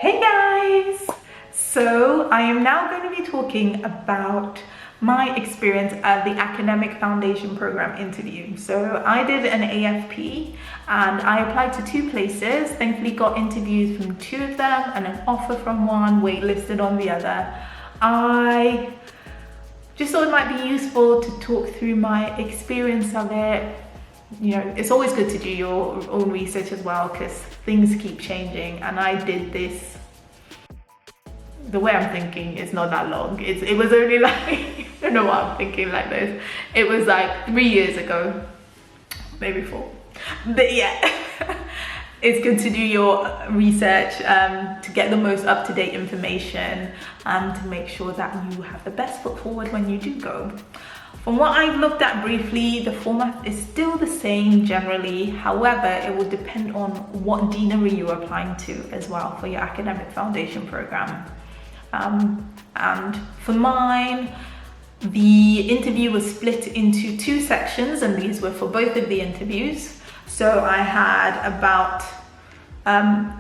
Hey guys! So I am now going to be talking about my experience at the Academic Foundation Program interview. So I did an AFP and I applied to 2 places, thankfully got interviews from 2 of them and an offer from one, waitlisted on the other. I just thought it might be useful to talk through my experience of it. You know, it's always good to do your own research as well because things keep changing, and I did this, the way I'm thinking is not that long. It was only like, I don't know why I'm thinking like this. It was like 3 years ago, maybe 4. But yeah, it's good to do your research to get the most up-to-date information and to make sure that you have the best foot forward when you do go. From what I've looked at briefly, the format is still the same generally. However, it will depend on what deanery you're applying to as well for your academic foundation program. And for mine, the interview was split into 2 sections, and these were for both of the interviews. So I had about,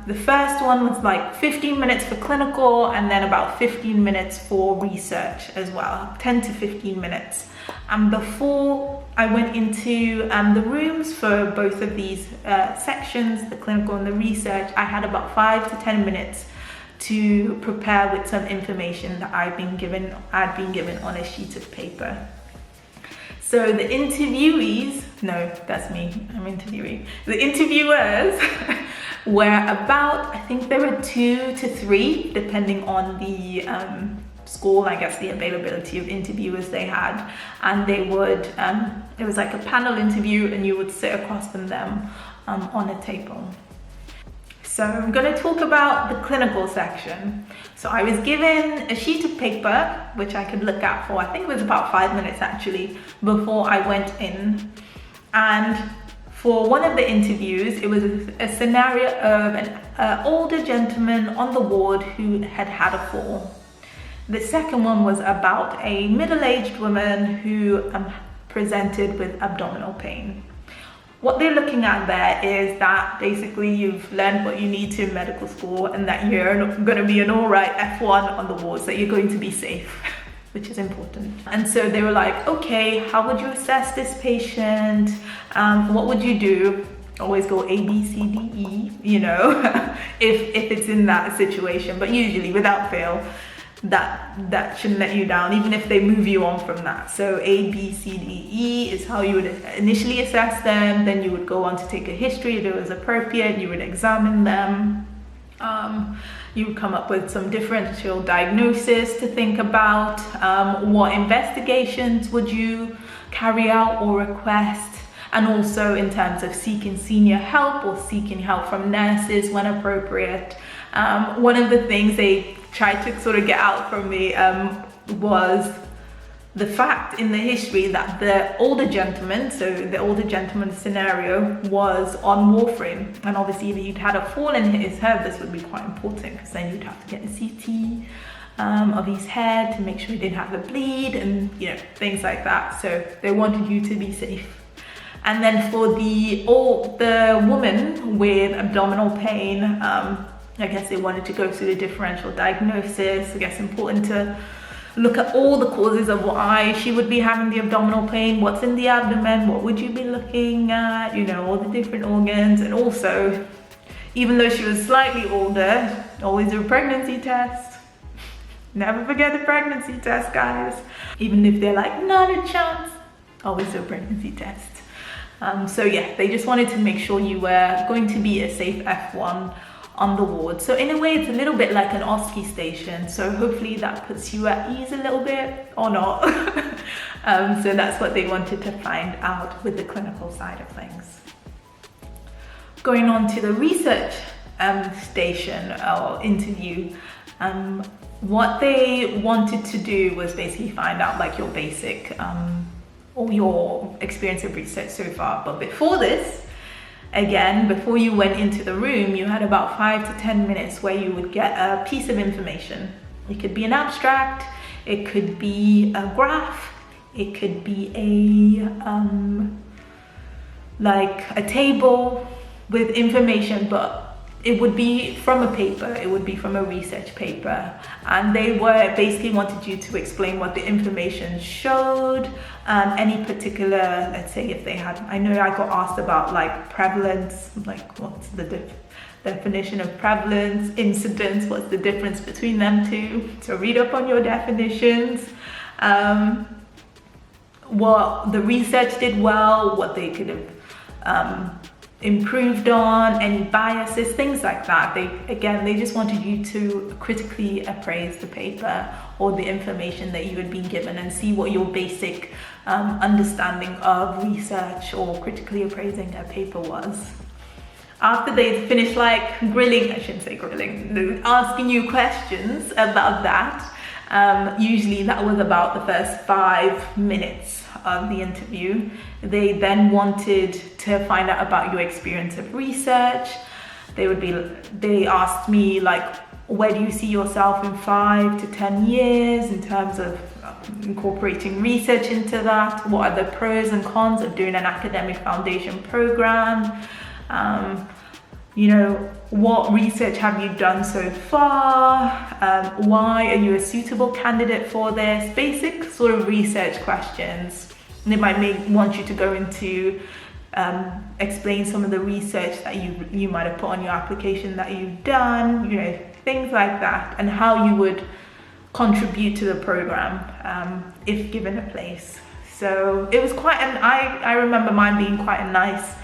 the first one was like 15 minutes for clinical and then about 15 minutes for research as well, 10 to 15 minutes. And before I went into the rooms for both of these sections, the clinical and the research, I had about 5 to 10 minutes to prepare with some information that I'd been given on a sheet of paper. So the interviewees, no, that's me, I'm interviewing. The interviewers were about, I think there were 2 to 3, depending on the school, I guess the availability of interviewers they had. And they would, it was like a panel interview and you would sit across from them on a table. So I'm going to talk about the clinical section. So I was given a sheet of paper, which I could look at for, I think it was about 5 minutes actually, before I went in. And for one of the interviews, it was a scenario of an older gentleman on the ward who had had a fall. The second one was about a middle-aged woman who presented with abdominal pain. What they're looking at there is that basically you've learned what you need to in medical school and that you're going to be an alright F1 on the wards, that you're going to be safe, which is important. And so they were like, okay, how would you assess this patient? What would you do? Always go A, B, C, D, E, you know, if it's in that situation, but usually without fail, that shouldn't let you down, even if they move you on from that. So A, B, C, D, E is how you would initially assess them. Then you would go on to take a history if it was appropriate. You would examine them. You would come up with some differential diagnosis to think about. What investigations would you carry out or request? And also in terms of seeking senior help or seeking help from nurses when appropriate. One of the things they tried to sort of get out from me was the fact in the history that the older gentleman, so the older gentleman scenario, was on warfarin. And obviously if you'd had a fall in his head, this would be quite important because then you'd have to get a CT of his head to make sure he didn't have a bleed and, you know, things like that. So they wanted you to be safe. And then for the woman with abdominal pain, I guess they wanted to go through the differential diagnosis. I guess important to look at all the causes of why she would be having the abdominal pain, what's in the abdomen, what would you be looking at, you know, all the different organs. And also, even though she was slightly older, always do a pregnancy test. Never forget the pregnancy test, guys. Even if they're like, not a chance, always do a pregnancy test. So yeah, they just wanted to make sure you were going to be a safe F1 on the ward. So in a way, it's a little bit like an OSCE station. So hopefully that puts you at ease a little bit, or not. So that's what they wanted to find out with the clinical side of things. Going on to the research station or interview, what they wanted to do was basically find out like your basic, or your experience of research so far. But before this, again, before you went into the room, you had about 5 to 10 minutes where you would get a piece of information. It could be an abstract, it could be a graph, it could be like a table with information, but it would be from a paper, it would be from a research paper, and they were basically wanted you to explain what the information showed, any particular, let's say if they had, I know I got asked about like prevalence, like what's the definition of prevalence, incidence, what's the difference between them two, so read up on your definitions, what the research did well, what they could have improved on, any biases, things like that. They just wanted you to critically appraise the paper or the information that you had been given and see what your basic understanding of research or critically appraising a paper was. After they finished like grilling, I shouldn't say grilling, asking you questions about that, usually that was about the first 5 minutes of the interview. They then wanted to find out about your experience of research. They asked me like, where do you see yourself in 5 to 10 years in terms of incorporating research into that? What are the pros and cons of doing an academic foundation program? You know, what research have you done so far? Why are you a suitable candidate for this? Basic sort of research questions. And they might want you to go into explain some of the research that you might have put on your application that you've done, you know, things like that, and how you would contribute to the program if given a place. So it was quite I remember mine being quite a nice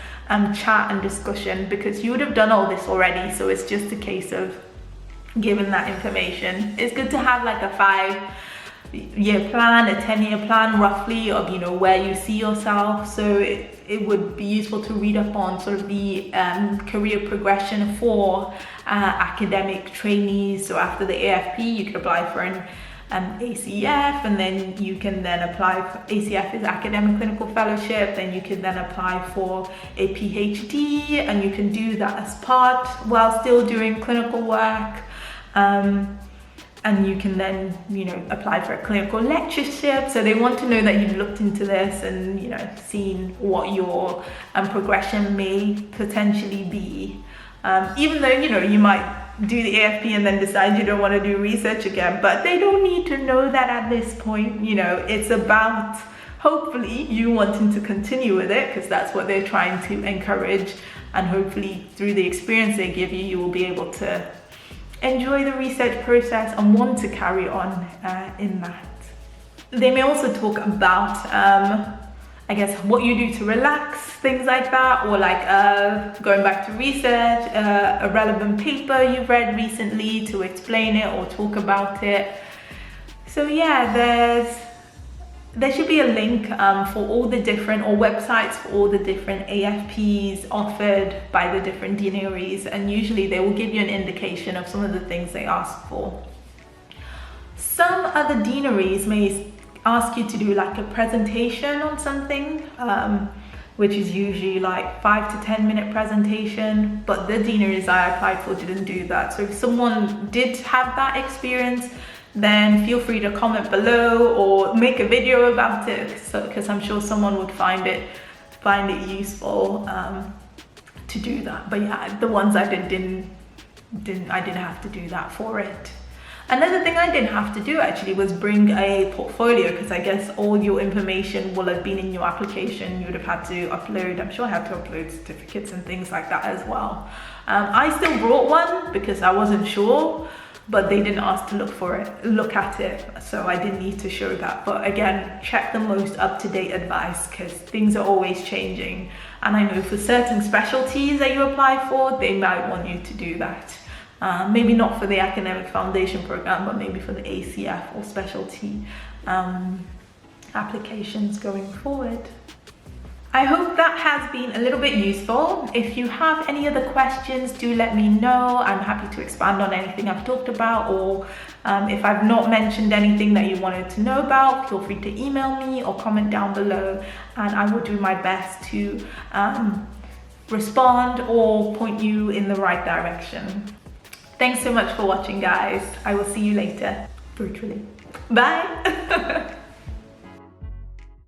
chat and discussion, because you would have done all this already, so it's just a case of giving that information. It's good to have like a 5-year plan, a 10-year plan roughly of, you know, where you see yourself. So it would be useful to read up on sort of the career progression for academic trainees. So after the AFP, you could apply for an ACF, and then you can then apply for ACF is Academic Clinical Fellowship, then you can then apply for a PhD, and you can do that as part while still doing clinical work, and you can then, you know, apply for a clinical lectureship. So they want to know that you've looked into this and, you know, seen what your progression may potentially be, even though, you know, you might do the AFP and then decide you don't want to do research again, but they don't need to know that at this point. You know, it's about hopefully you wanting to continue with it, because that's what they're trying to encourage, and hopefully through the experience they give you, you will be able to enjoy the research process and want to carry on in that. They may also talk about I guess what you do to relax, things like that, or like going back to research, a relevant paper you've read recently to explain it or talk about it. So yeah, there should be a link for all the different, or websites for all the different AFPs offered by the different deaneries, and usually they will give you an indication of some of the things they ask for. Some other deaneries may ask you to do like a presentation on something, which is usually like 5 to 10 minute presentation, but the deaneries I applied for didn't do that. So if someone did have that experience, then feel free to comment below or make a video about it, because I'm sure someone would find it useful to do that. But yeah, the ones I didn't have to do that for it. Another thing I didn't have to do actually was bring a portfolio, because I guess all your information will have been in your application. You would have had to upload, I'm sure I had to upload certificates and things like that as well. I still brought one because I wasn't sure, but they didn't ask to look at it, so I didn't need to show that. But again, check the most up-to-date advice, because things are always changing, and I know for certain specialties that you apply for, they might want you to do that. Maybe not for the academic foundation program, but maybe for the ACF or specialty applications going forward. I hope that has been a little bit useful. If you have any other questions, do let me know. I'm happy to expand on anything I've talked about, or if I've not mentioned anything that you wanted to know about, feel free to email me or comment down below, and I will do my best to respond or point you in the right direction. Thanks so much for watching, guys. I will see you later, virtually. Bye.